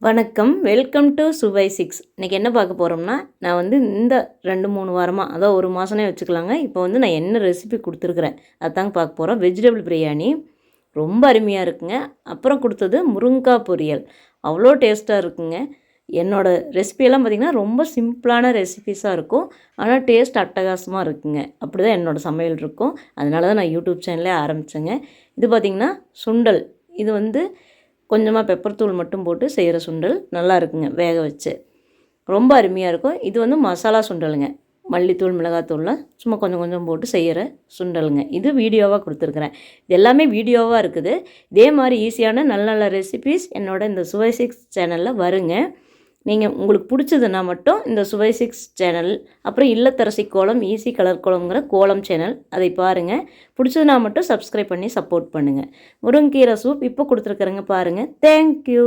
வணக்கம். Welcome to சுவை 6. இன்றைக்கி என்ன பார்க்க போகிறோம்னா, நான் வந்து இந்த 2-3 வாரமாக, அதாவது 1 மாதமே வச்சுக்கலாங்க. இப்போ வந்து நான் என்ன ரெசிபி கொடுத்துருக்குறேன் அதுதாங்க பார்க்க போகிறோம். வெஜிடபிள் பிரியாணி ரொம்ப அருமையாக இருக்குங்க. அப்புறம் கொடுத்தது முருங்கைக்காய் பொரியல், அவ்வளோ டேஸ்ட்டாக இருக்குங்க. என்னோடய ரெசிபியெல்லாம் பார்த்திங்கன்னா ரொம்ப சிம்பிளான ரெசிபிஸாக இருக்கும், ஆனால் டேஸ்ட் அட்டகாசமாக இருக்குங்க. அப்படி தான் என்னோடய சமையல் இருக்கும். அதனால தான் நான் யூடியூப் சேனலே ஆரம்பித்தேங்க. இது பார்த்திங்கன்னா சுண்டல். இது வந்து கொஞ்சமாக பெப்பர் தூள் மட்டும் போட்டு செய்கிற சுண்டல் நல்லா இருக்குங்க, வேக வச்சு ரொம்ப அருமையாக இருக்கும். இது வந்து மசாலா சுண்டலுங்க, மல்லித்தூள் மிளகாத்தூள்லாம் சும்மா கொஞ்சம் கொஞ்சம் போட்டு செய்கிற சுண்டலுங்க. இது வீடியோவாக கொடுத்துருக்குறேன். இது எல்லாமே வீடியோவாக இருக்குது. இதே மாதிரி ஈஸியான நல்ல நல்ல ரெசிபீஸ் என்னோட இந்த சுவை 6 சேனலில் வருங்க. நீங்கள் உங்களுக்கு பிடிச்சதுன்னா மட்டும் இந்த சுவை 6 சேனல், அப்புறம் இல்லத்தரசி கோலம், ஈஸி கலர் கோலம்ங்கிற கோலம் சேனல், அதை பாருங்கள். பிடிச்சதுன்னா மட்டும் சப்ஸ்கிரைப் பண்ணி சப்போர்ட் பண்ணுங்கள். முருங்கீரை சூப் இப்போ கொடுத்துருக்குறேங்க, பாருங்கள். தேங்க்யூ.